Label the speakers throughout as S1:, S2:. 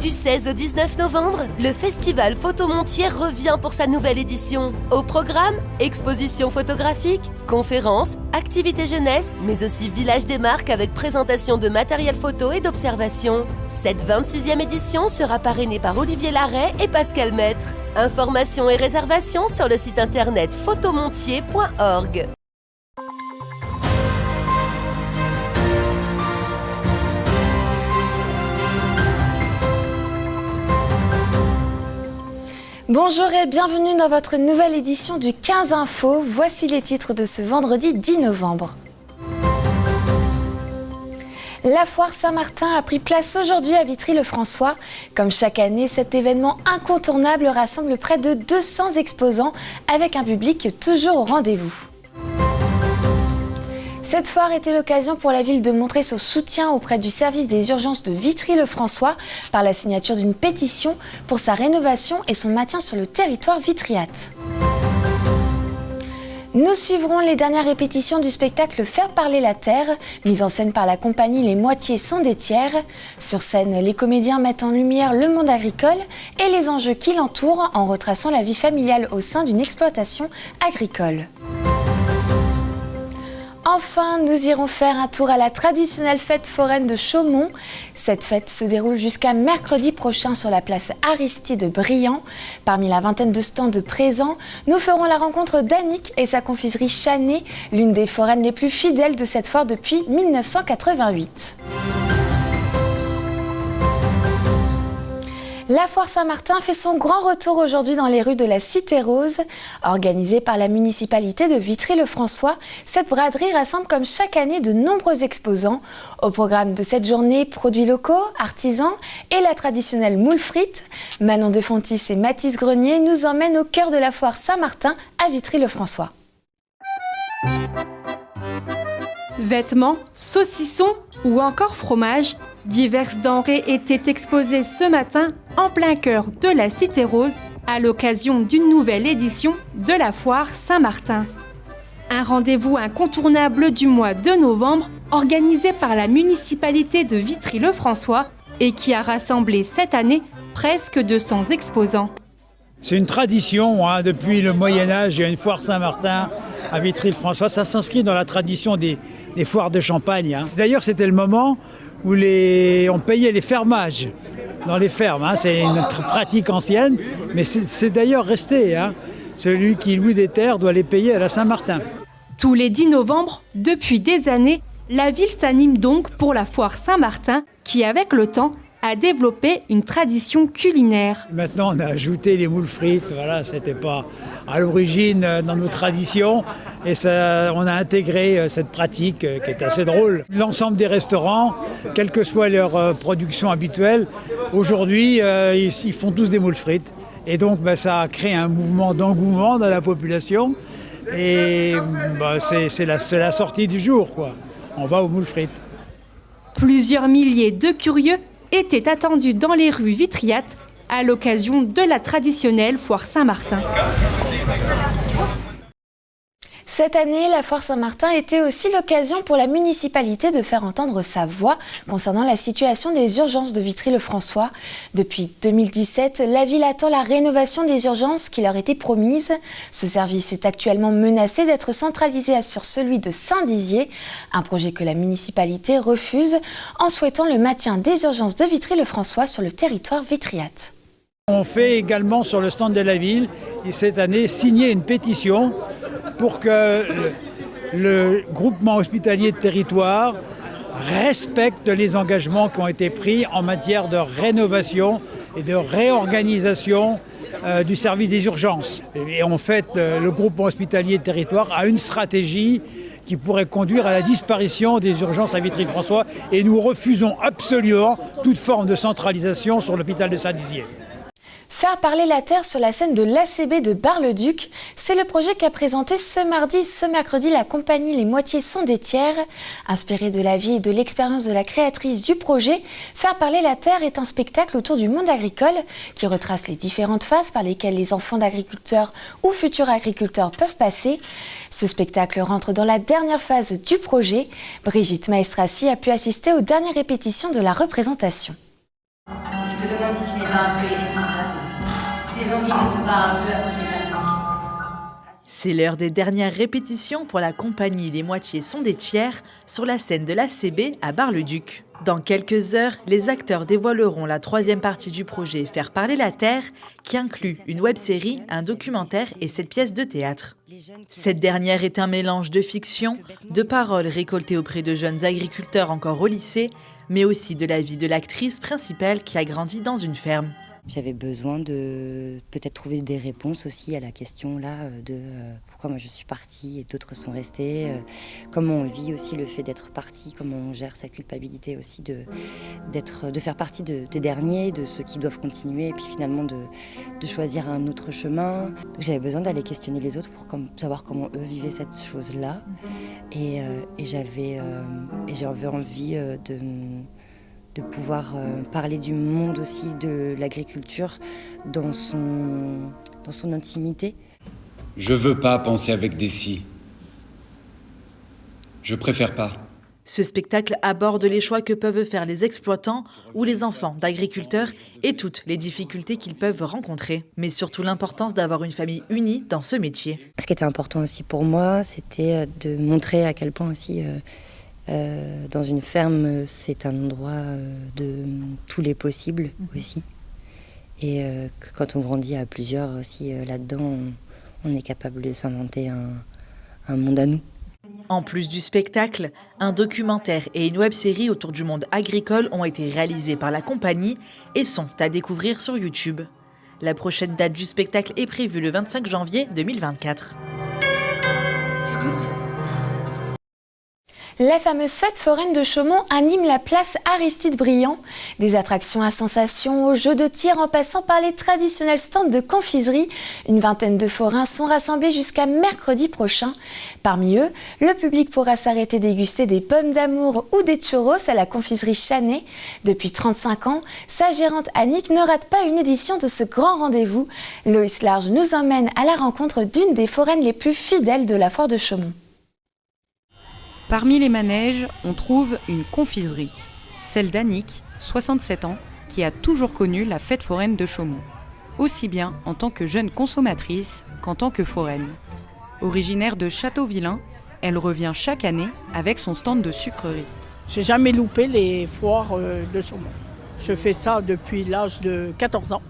S1: Du 16 au 19 novembre, le festival Photomontier revient pour sa nouvelle édition. Au programme, exposition photographique, conférences, activités jeunesse, mais aussi village des marques avec présentation de matériel photo et d'observation. Cette 26e édition sera parrainée par Olivier Larrey et Pascal Maître. Informations et réservations sur le site internet photomontier.org.
S2: Bonjour et bienvenue dans votre nouvelle édition du 15 Info. Voici les titres de ce vendredi 10 novembre. La foire Saint-Martin a pris place aujourd'hui à Vitry-le-François. Comme chaque année, cet événement incontournable rassemble près de 200 exposants avec un public toujours au rendez-vous. Cette foire était l'occasion pour la ville de montrer son soutien auprès du service des urgences de Vitry-le-François par la signature d'une pétition pour sa rénovation et son maintien sur le territoire vitriate. Nous suivrons les dernières répétitions du spectacle Faire parler la terre, mise en scène par la compagnie Les Moitiés sont des tiers. Sur scène, les comédiens mettent en lumière le monde agricole et les enjeux qui l'entourent en retraçant la vie familiale au sein d'une exploitation agricole. Enfin, nous irons faire un tour à la traditionnelle fête foraine de Chaumont. Cette fête se déroule jusqu'à mercredi prochain sur la place Aristide Briand. Parmi la vingtaine de stands présents, nous ferons la rencontre d'Annick et sa confiserie Chanet, l'une des foraines les plus fidèles de cette foire depuis 1988. La foire Saint-Martin fait son grand retour aujourd'hui dans les rues de la Cité Rose. Organisée par la municipalité de Vitry-le-François, cette braderie rassemble comme chaque année de nombreux exposants. Au programme de cette journée, produits locaux, artisans et la traditionnelle moule frite. Manon Defontis et Mathis Grenier nous emmènent au cœur de la foire Saint-Martin à Vitry-le-François.
S3: Vêtements, saucissons ou encore fromage, diverses denrées étaient exposées ce matin en plein cœur de la Cité Rose à l'occasion d'une nouvelle édition de la foire Saint-Martin. Un rendez-vous incontournable du mois de novembre organisé par la municipalité de Vitry-le-François et qui a rassemblé cette année presque 200 exposants.
S4: C'est une tradition, depuis le Moyen-Âge, il y a une foire Saint-Martin à Vitry-le-François. Ça s'inscrit dans la tradition des foires de Champagne. D'ailleurs, c'était le moment où on payait les fermages dans les fermes. C'est une pratique ancienne, mais c'est d'ailleurs resté. Celui qui loue des terres doit les payer à la Saint-Martin.
S3: Tous les 10 novembre, depuis des années, la ville s'anime donc pour la foire Saint-Martin qui, avec le temps, a développé une tradition culinaire.
S4: Maintenant, on a ajouté les moules frites. Voilà, c'était pas à l'origine dans nos traditions. Et on a intégré cette pratique qui est assez drôle. L'ensemble des restaurants, quelle que soit leur production habituelle, aujourd'hui, ils font tous des moules frites. Et donc, ça a créé un mouvement d'engouement dans la population. Et c'est la sortie du jour, quoi. On va aux moules frites.
S3: Plusieurs milliers de curieux étaient attendus dans les rues vitriates à l'occasion de la traditionnelle foire Saint-Martin.
S2: Cette année, la foire Saint-Martin était aussi l'occasion pour la municipalité de faire entendre sa voix concernant la situation des urgences de Vitry-le-François. Depuis 2017, la ville attend la rénovation des urgences qui leur était promise. Ce service est actuellement menacé d'être centralisé sur celui de Saint-Dizier, un projet que la municipalité refuse en souhaitant le maintien des urgences de Vitry-le-François sur le territoire vitriate.
S4: On fait également sur le stand de la ville, et cette année, signer une pétition pour que le groupement hospitalier de territoire respecte les engagements qui ont été pris en matière de rénovation et de réorganisation du service des urgences. Et en fait, le groupement hospitalier de territoire a une stratégie qui pourrait conduire à la disparition des urgences à Vitry-le-François et nous refusons absolument toute forme de centralisation sur l'hôpital de Saint-Dizier.
S2: Faire parler la terre sur la scène de l'ACB de Bar-le-Duc, c'est le projet qu'a présenté ce mardi et ce mercredi la compagnie Les Moitiés sont des tiers. Inspiré de la vie et de l'expérience de la créatrice du projet, Faire parler la terre est un spectacle autour du monde agricole qui retrace les différentes phases par lesquelles les enfants d'agriculteurs ou futurs agriculteurs peuvent passer. Ce spectacle rentre dans la dernière phase du projet. Brigitte Maestrassi a pu assister aux dernières répétitions de la représentation.
S5: Et tu te demandes si tu n'es pas un peu irresponsable, si tes envies ne sont pas un peu à côté de la plaque.
S6: C'est l'heure des dernières répétitions pour la compagnie Les Moitiés sont des tiers sur la scène de l'ACB à Bar-le-Duc. Dans quelques heures, les acteurs dévoileront la troisième partie du projet Faire parler la Terre, qui inclut une web-série, un documentaire et 7 pièces de théâtre. Cette dernière est un mélange de fiction, de paroles récoltées auprès de jeunes agriculteurs encore au lycée, mais aussi de la vie de l'actrice principale qui a grandi dans une ferme.
S5: J'avais besoin de peut-être trouver des réponses aussi à la question là de pourquoi moi je suis partie et d'autres sont restés, comment on vit aussi le fait d'être parti, comment on gère sa culpabilité aussi de faire partie des derniers, de ceux qui doivent continuer et puis finalement de choisir un autre chemin. J'avais besoin d'aller questionner les autres pour savoir comment eux vivaient cette chose-là et j'avais envie de pouvoir parler du monde aussi de l'agriculture dans son intimité.
S7: Je veux pas penser avec des si. Je préfère pas.
S6: Ce spectacle aborde les choix que peuvent faire les exploitants ou les enfants d'agriculteurs et toutes les difficultés qu'ils peuvent rencontrer, mais surtout l'importance d'avoir une famille unie dans ce métier.
S5: Ce qui était important aussi pour moi, c'était de montrer à quel point aussi dans une ferme, c'est un endroit de tous les possibles aussi. Et que quand on grandit à plusieurs aussi là-dedans, on est capable de s'inventer un monde à nous.
S6: En plus du spectacle, un documentaire et une web-série autour du monde agricole ont été réalisés par la compagnie et sont à découvrir sur YouTube. La prochaine date du spectacle est prévue le 25 janvier 2024.
S2: La fameuse fête foraine de Chaumont anime la place Aristide-Briand. Des attractions à sensations, aux jeux de tir en passant par les traditionnels stands de confiserie. Une vingtaine de forains sont rassemblés jusqu'à mercredi prochain. Parmi eux, le public pourra s'arrêter déguster des pommes d'amour ou des churros à la confiserie Chanet. Depuis 35 ans, sa gérante Annick ne rate pas une édition de ce grand rendez-vous. Loïs Large nous emmène à la rencontre d'une des foraines les plus fidèles de la foire de Chaumont.
S8: Parmi les manèges, on trouve une confiserie, celle d'Annick, 67 ans, qui a toujours connu la fête foraine de Chaumont, aussi bien en tant que jeune consommatrice qu'en tant que foraine. Originaire de Châteauvillain, elle revient chaque année avec son stand de sucreries.
S9: J'ai jamais loupé les foires de Chaumont. Je fais ça depuis l'âge de 14 ans.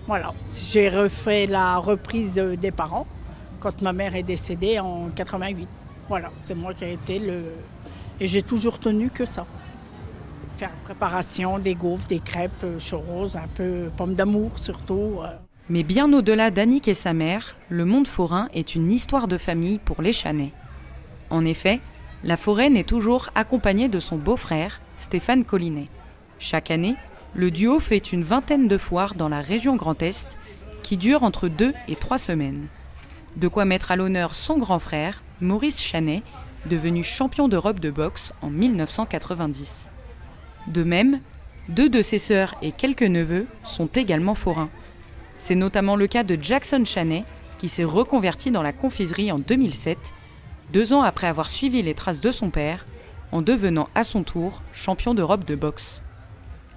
S9: Voilà. J'ai refait la reprise des parents quand ma mère est décédée en 88. Voilà, c'est moi qui ai été Et j'ai toujours tenu que ça. Faire préparation, des gaufres, des crêpes, churros, un peu pommes d'amour surtout.
S8: Mais bien au-delà d'Annick et sa mère, le monde forain est une histoire de famille pour les Chanais. En effet, la foraine est toujours accompagnée de son beau-frère, Stéphane Collinet. Chaque année, le duo fait une vingtaine de foires dans la région Grand Est qui durent entre 2 et 3 semaines. De quoi mettre à l'honneur son grand frère, Maurice Chanet, devenu champion d'Europe de boxe en 1990. De même, 2 de ses sœurs et quelques neveux sont également forains. C'est notamment le cas de Jackson Chanet, qui s'est reconverti dans la confiserie en 2007, 2 ans après avoir suivi les traces de son père, en devenant à son tour champion d'Europe de boxe.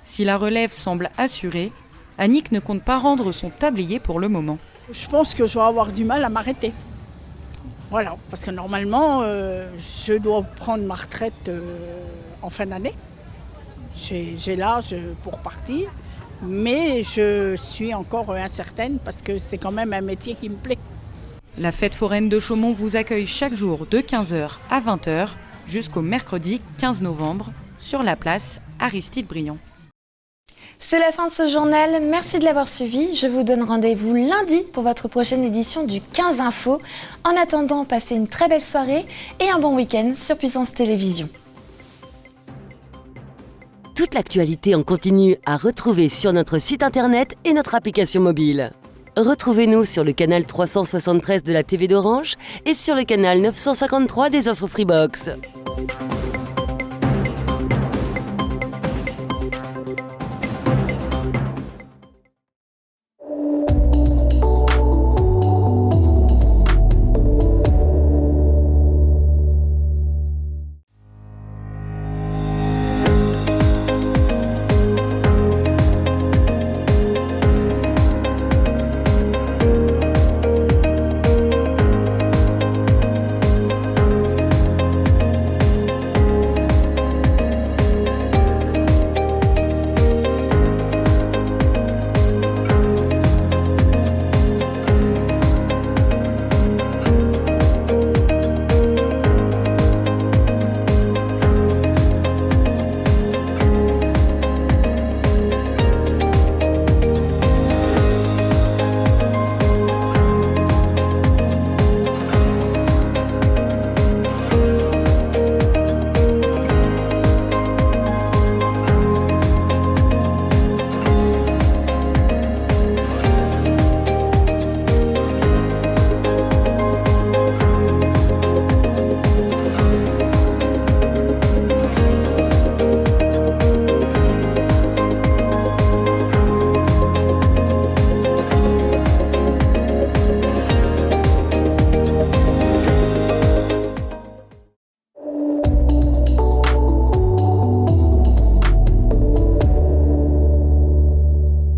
S8: Si la relève semble assurée, Annick ne compte pas rendre son tablier pour le moment.
S9: Je pense que je vais avoir du mal à m'arrêter. Voilà, parce que normalement, je dois prendre ma retraite en fin d'année. J'ai l'âge pour partir, mais je suis encore incertaine parce que c'est quand même un métier qui me plaît.
S8: La fête foraine de Chaumont vous accueille chaque jour de 15h à 20h jusqu'au mercredi 15 novembre sur la place Aristide-Briand.
S2: C'est la fin de ce journal, merci de l'avoir suivi. Je vous donne rendez-vous lundi pour votre prochaine édition du 15 Info. En attendant, passez une très belle soirée et un bon week-end sur Puissance Télévision.
S10: Toute l'actualité en continu à retrouver sur notre site internet et notre application mobile. Retrouvez-nous sur le canal 373 de la TV d'Orange et sur le canal 953 des offres Freebox.